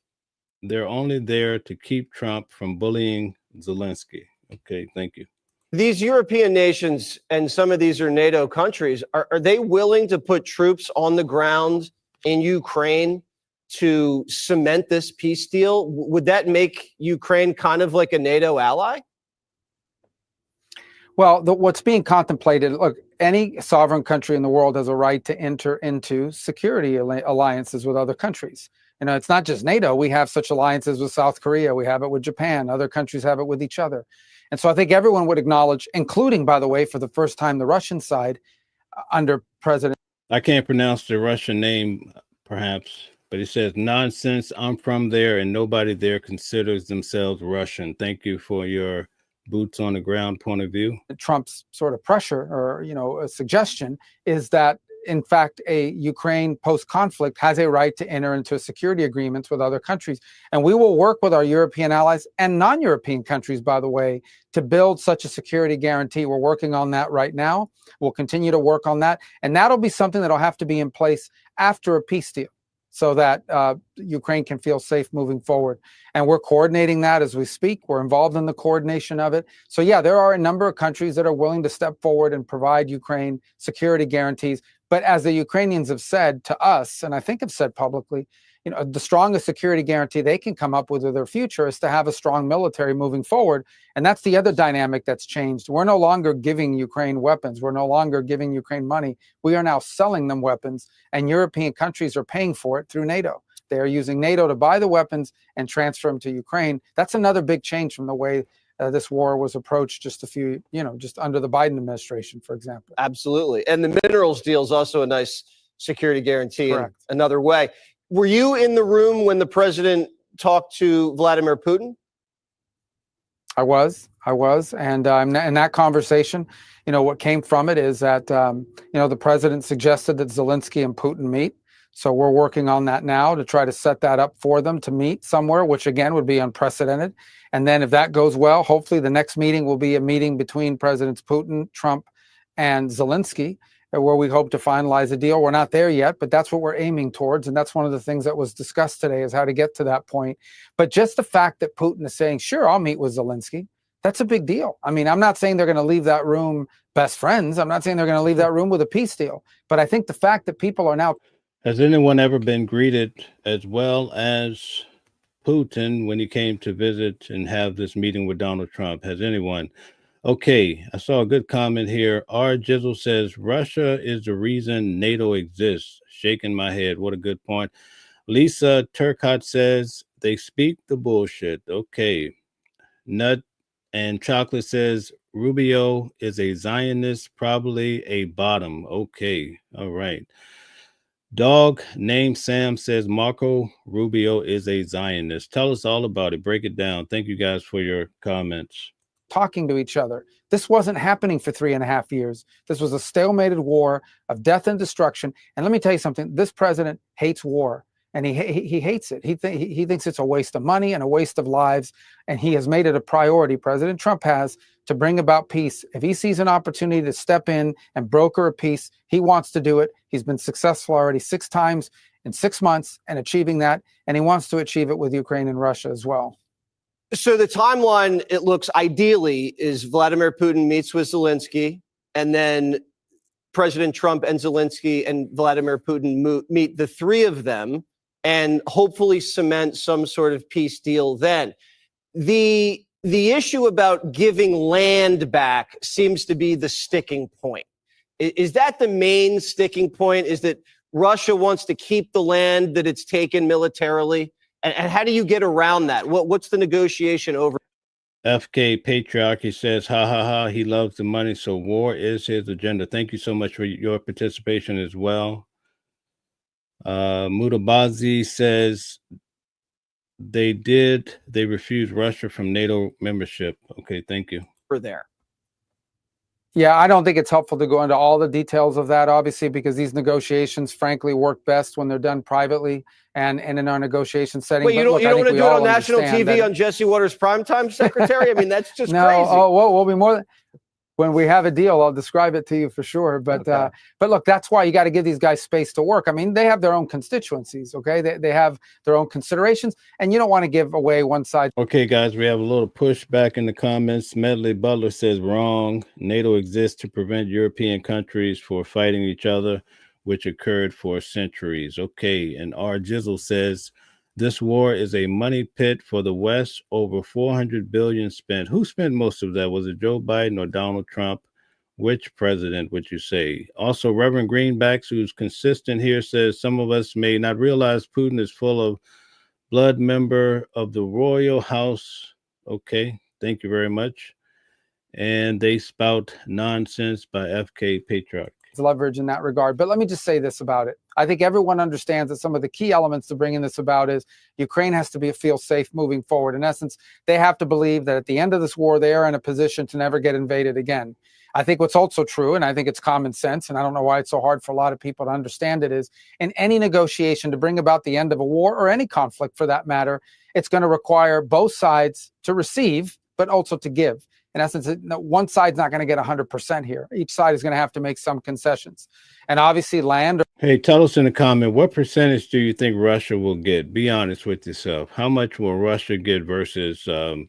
they're only there to keep Trump from bullying Zelensky. Okay, thank you. These European nations, and some of these are NATO countries, are they willing to put troops on the ground in Ukraine to cement this peace deal? Would that make Ukraine kind of like a NATO ally? Well, what's being contemplated, look, any sovereign country in the world has a right to enter into security alliances with other countries. It's not just NATO. We have such alliances with South Korea. We have it with Japan. Other countries have it with each other. And so I think everyone would acknowledge, including, by the way, for the first time, the Russian side under President. I can't pronounce the Russian name, perhaps, but he says, nonsense. I'm from there and nobody there considers themselves Russian. Thank you for your boots on the ground point of view. Trump's sort of pressure or, a suggestion is that, in fact, a Ukraine post-conflict has a right to enter into security agreements with other countries. And we will work with our European allies and non-European countries, by the way, to build such a security guarantee. We're working on that right now. We'll continue to work on that. And that'll be something that'll have to be in place after a peace deal, so that Ukraine can feel safe moving forward. And we're coordinating that as we speak. We're involved in the coordination of it. So yeah, there are a number of countries that are willing to step forward and provide Ukraine security guarantees. But as the Ukrainians have said to us, and I think have said publicly, the strongest security guarantee they can come up with their future is to have a strong military moving forward. And that's the other dynamic that's changed. We're no longer giving Ukraine weapons. We're no longer giving Ukraine money. We are now selling them weapons, and European countries are paying for it through NATO. They are using NATO to buy the weapons and transfer them to Ukraine. That's another big change from the way this war was approached just just under the Biden administration, for example. Absolutely. And the minerals deal is also a nice security guarantee. Correct. In another way. Were you in the room when the president talked to Vladimir Putin? I was. And in that conversation, what came from it is that, the president suggested that Zelensky and Putin meet. So we're working on that now to try to set that up for them to meet somewhere, which again would be unprecedented. And then if that goes well, hopefully the next meeting will be a meeting between Presidents Putin, Trump, and Zelensky, where we hope to finalize a deal. We're not there yet, but that's what we're aiming towards. And that's one of the things that was discussed today, is how to get to that point. But just the fact that Putin is saying, sure, I'll meet with Zelensky, that's a big deal. I mean, I'm not saying they're going to leave that room best friends. I'm not saying they're going to leave that room with a peace deal. But I think the fact that people are now... Has anyone ever been greeted as well as Putin when he came to visit and have this meeting with Donald Trump? Has anyone? Okay, I saw a good comment here. R. Jizzle says, Russia is the reason NATO exists. Shaking my head. What a good point. Lisa Turcott says, they speak the bullshit. Okay. Nut and Chocolate says, Rubio is a Zionist, probably a bottom. Okay. All right. Dog named Sam says, Marco Rubio is a Zionist. Tell us all about it. Break it down. Thank you guys for your comments. Talking to each other. This wasn't happening for 3.5 years. This was a stalemated war of death and destruction. And let me tell you something, this president hates war, and he hates it. He thinks it's a waste of money and a waste of lives, and he has made it a priority, President Trump has, to bring about peace. If he sees an opportunity to step in and broker a peace, he wants to do it. He's been successful already 6 times in 6 months in achieving that, and he wants to achieve it with Ukraine and Russia as well. So the timeline, it looks ideally, is Vladimir Putin meets with Zelensky, and then President Trump and Zelensky and Vladimir Putin meet, the three of them, and hopefully cement some sort of peace deal then. The issue about giving land back seems to be the sticking point. Is that the main sticking point? Is that Russia wants to keep the land that it's taken militarily? And how do you get around that? What's the negotiation over? FK Patriarchy says, ha ha ha, he loves the money, so war is his agenda. Thank you so much for your participation as well. Mutabazi says, they refused Russia from NATO membership. Okay, thank you. For there. Yeah, I don't think it's helpful to go into all the details of that, obviously, because these negotiations, frankly, work best when they're done privately and in our negotiation setting. Wait, you don't want to do it on national TV on Jesse Waters' primetime, Secretary? I mean, that's just no, crazy. Oh, we'll be more than... When we have a deal, I'll describe it to you for sure. But okay. But look, that's why you got to give these guys space to work. I mean, they have their own constituencies, okay? They have their own considerations, and you don't want to give away one side. Okay, guys, we have a little pushback in the comments. Medley Butler says, wrong. NATO exists to prevent European countries from fighting each other, which occurred for centuries. Okay, and R. Jizzle says, this war is a money pit for the West. Over $400 billion spent. Who spent most of that? Was it Joe Biden or Donald Trump? Which president would you say? Also, Reverend Greenbacks, who's consistent here, says some of us may not realize Putin is full of blood, member of the royal house. Okay, thank you very much. And they spout nonsense by FK Patriarch. Leverage in that regard. But let me just say this about it. I think everyone understands that some of the key elements to bringing this about is Ukraine has to feel safe moving forward. In essence, they have to believe that at the end of this war, they are in a position to never get invaded again. I think what's also true, and I think it's common sense, and I don't know why it's so hard for a lot of people to understand it, is in any negotiation to bring about the end of a war or any conflict for that matter, it's going to require both sides to receive, but also to give. In essence, one side's not going to get 100% here. Each side is going to have to make some concessions. And obviously land. Hey, tell us in the comment, what percentage do you think Russia will get? Be honest with yourself. How much will Russia get versus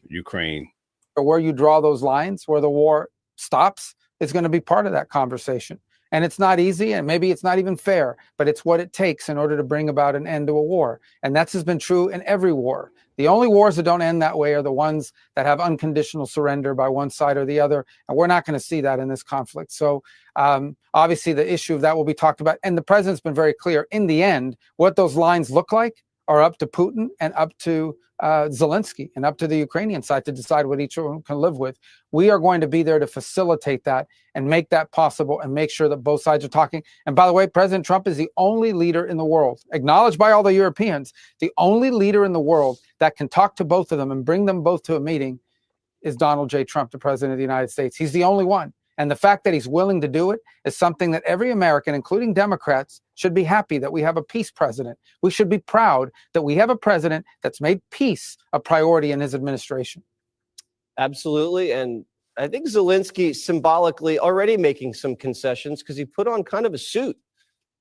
Ukraine? Or where you draw those lines, where the war stops, is going to be part of that conversation. And it's not easy, and maybe it's not even fair, but it's what it takes in order to bring about an end to a war. And that's has been true in every war. The only wars that don't end that way are the ones that have unconditional surrender by one side or the other. And we're not going to see that in this conflict. So obviously the issue of that will be talked about. And the president's been very clear. In the end, what those lines look like are up to Putin and up to Zelensky and up to the Ukrainian side to decide what each one can live with. We are going to be there to facilitate that and make that possible and make sure that both sides are talking. And by the way, President Trump is the only leader in the world, acknowledged by all the Europeans, the only leader in the world that can talk to both of them and bring them both to a meeting is Donald J. Trump, the president of the United States. He's the only one. And the fact that he's willing to do it is something that every American, including Democrats, should be happy that we have a peace president. We should be proud that we have a president that's made peace a priority in his administration. Absolutely. And I think Zelensky symbolically already making some concessions because he put on kind of a suit.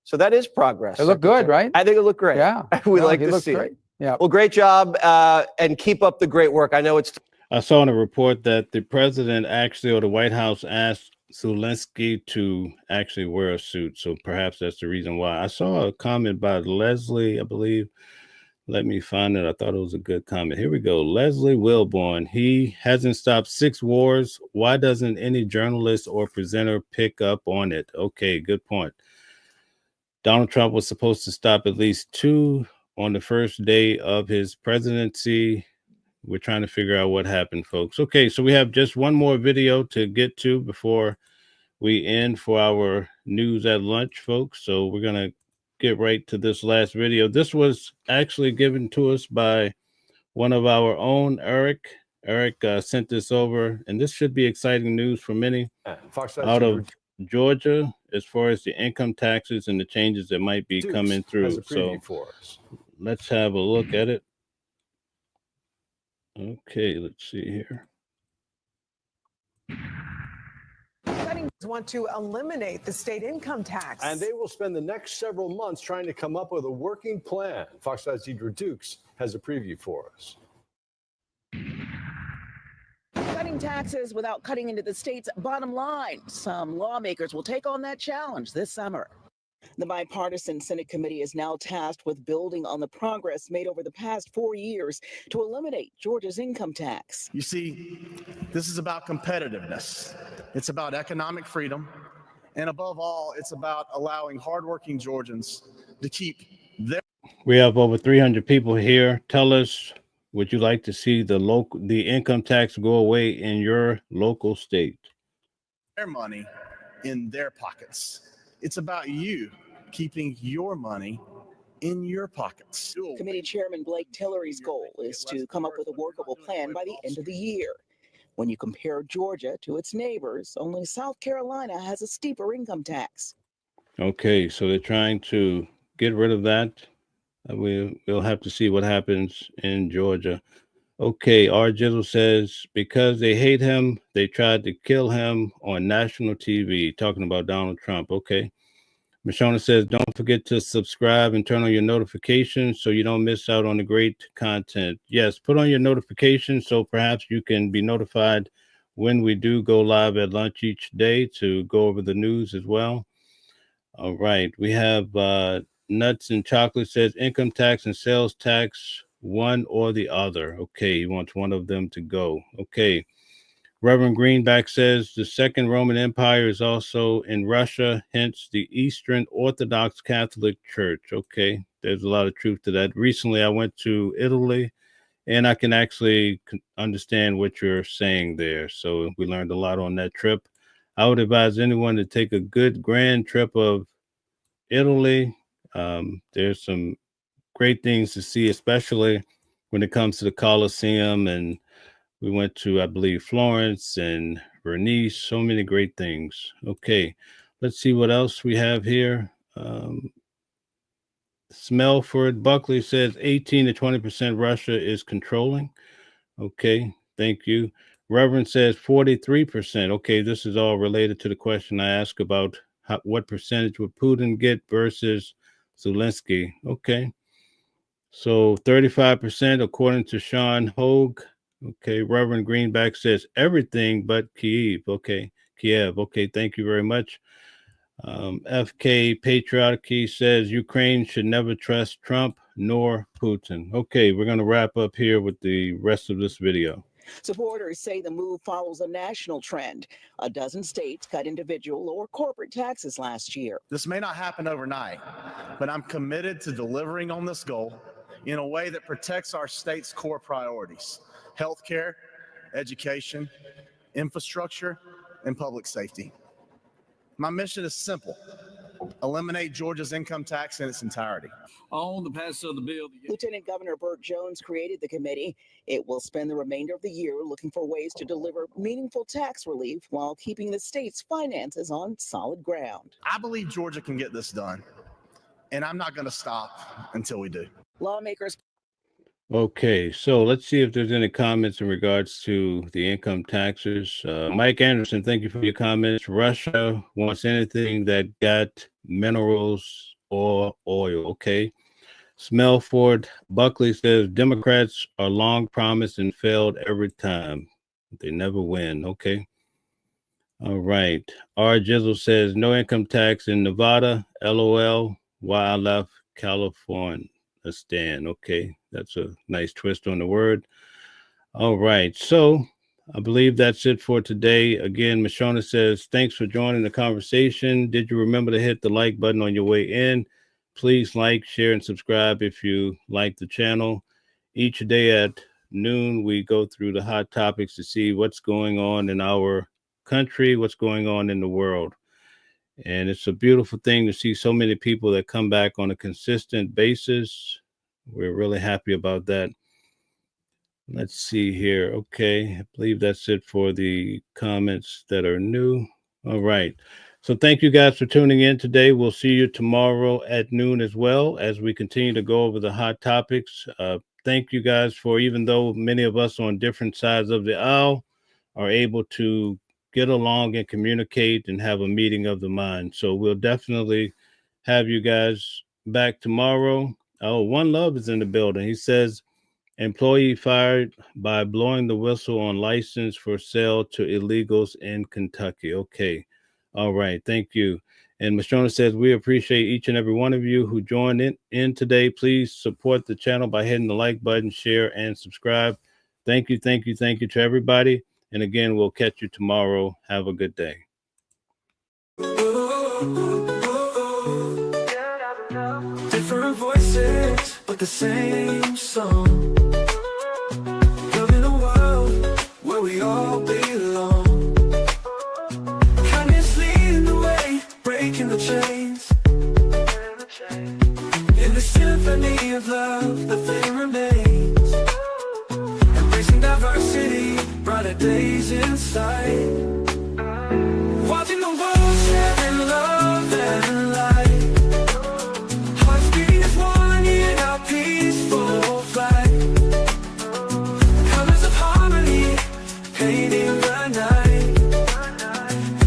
So that is progress. It looked good, right? I think it looked great. Yeah. We like to see great. it. Yeah. Well, great job and keep up the great work. I know it's... I saw in a report that the president actually, or the White House, asked Zelensky to actually wear a suit. So perhaps that's the reason why. I saw a comment by Leslie, I believe, Let me find it. I thought it was a good comment. Here we go. Leslie Wilborn. He hasn't stopped 6 wars. Why doesn't any journalist or presenter pick up on it? Okay, good point. Donald Trump was supposed to stop at least 2 on the first day of his presidency. We're trying to figure out what happened, folks. Okay, so we have just one more video to get to before we end for our news at lunch, folks. So we're going to get right to this last video. This was actually given to us by one of our own, Eric. Eric sent this over, and this should be exciting news for many out of Georgia as far as the income taxes and the changes that might be coming through. So let's have a look at it. Okay, let's see here. Want to eliminate the state income tax. And they will spend the next several months trying to come up with a working plan. Fox 5's Deidre Dukes has a preview for us. Cutting taxes without cutting into the state's bottom line. Some lawmakers will take on that challenge this summer. The bipartisan Senate committee is now tasked with building on the progress made over the past 4 years to eliminate Georgia's income tax. You see, this is about competitiveness. It's about economic freedom. And above all, it's about allowing hardworking Georgians to keep their... We have over 300 people here. Tell us, would you like to see the income tax go away in your local state? Their money in their pockets. It's about you keeping your money in your pockets. Committee Chairman Blake Tillery's goal is to come up with a workable plan by the end of the year. When you compare Georgia to its neighbors, only South Carolina has a steeper income tax. Okay, so they're trying to get rid of that. We'll have to see what happens in Georgia. Okay, R. Jizzle says, because they hate him, they tried to kill him on national TV, talking about Donald Trump. Okay. Mashona says, don't forget to subscribe and turn on your notifications so you don't miss out on the great content. Yes, put on your notifications so perhaps you can be notified when we do go live at lunch each day to go over the news as well. All right, we have Nuts and Chocolate says, income tax and sales tax, one or the other. Okay, he wants one of them to go. Okay. Reverend Greenback says the Second Roman Empire is also in Russia, hence the Eastern Orthodox Catholic Church. Okay, there's a lot of truth to that. Recently, I went to Italy, and I can actually understand what you're saying there. So we learned a lot on that trip. I would advise anyone to take a good grand trip of Italy. There's some great things to see, especially when it comes to the Colosseum, and we went to, I believe, Florence and Venice. So many great things. Okay, let's see what else we have here. Smellford Buckley says 18 to 20% Russia is controlling. Okay, thank you. Reverend says 43%. Okay, this is all related to the question I asked about what percentage would Putin get versus Zelensky. Okay, so 35% according to Sean Hogue. Okay, Reverend Greenback says everything but Kiev. Okay, Kiev. Okay, thank you very much. FK Patriotic says Ukraine should never trust Trump nor Putin. Okay, we're going to wrap up here with the rest of this video. Supporters say the move follows a national trend. A dozen states cut individual or corporate taxes last year. This may not happen overnight, but I'm committed to delivering on this goal in a way that protects our state's core priorities: healthcare, education, infrastructure, and public safety. My mission is simple: eliminate Georgia's income tax in its entirety. On the pass of the bill. Lieutenant Governor Burt Jones created the committee. It will spend the remainder of the year looking for ways to deliver meaningful tax relief while keeping the state's finances on solid ground. I believe Georgia can get this done, and I'm not going to stop until we do. Lawmakers. Okay, so let's see if there's any comments in regards to the income taxes. Mike Anderson, thank you for your comments. Russia wants anything that got minerals or oil. Okay. Smellford Buckley says Democrats are long promised and failed every time. They never win. Okay. All right. R. Jizzle says no income tax in Nevada. LOL. Why I left California. a stand. Okay, that's a nice twist on the word. All right, so I believe that's it for today. Again, Mashona says, thanks for joining the conversation. Did you remember to hit the like button on your way in? Please like, share, and subscribe if you like the channel. Each day at noon, we go through the hot topics to see what's going on in our country, what's going on in the world. And it's a beautiful thing to see so many people that come back on a consistent basis. We're really happy about that. Let's see here. Okay, I believe that's it for the comments that are new. All right. So thank you guys for tuning in today. We'll see you tomorrow at noon as well as we continue to go over the hot topics. Thank you guys for, even though many of us on different sides of the aisle are able to get along and communicate and have a meeting of the mind. So we'll definitely have you guys back tomorrow. Oh, One Love is in the building. He says, employee fired by blowing the whistle on license for sale to illegals in Kentucky. Okay. All right. Thank you. And Mashona says, we appreciate each and every one of you who joined in today. Please support the channel by hitting the like button, share, and subscribe. Thank you, thank you, thank you to everybody. And again, we'll catch you tomorrow. Have a good day. Different voices, but the same song. Living a world where we all belong. Kindness leading the way, breaking the chains. In the symphony of love, the thing remains. Embracing diversity, brighter days in sight. Watching the world sharing love and light. Hearts beating as one in our peaceful flight. Colors of harmony, painting the night.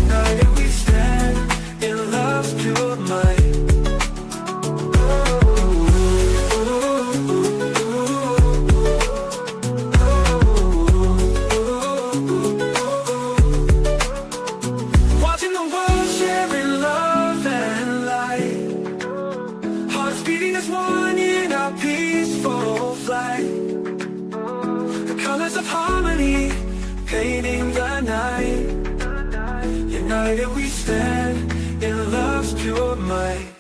United we stand in love's pure might. Watching the world sharing love and light. Hearts beating as one in our peaceful flight. The colors of harmony, painting the night. United we stand in love's pure might.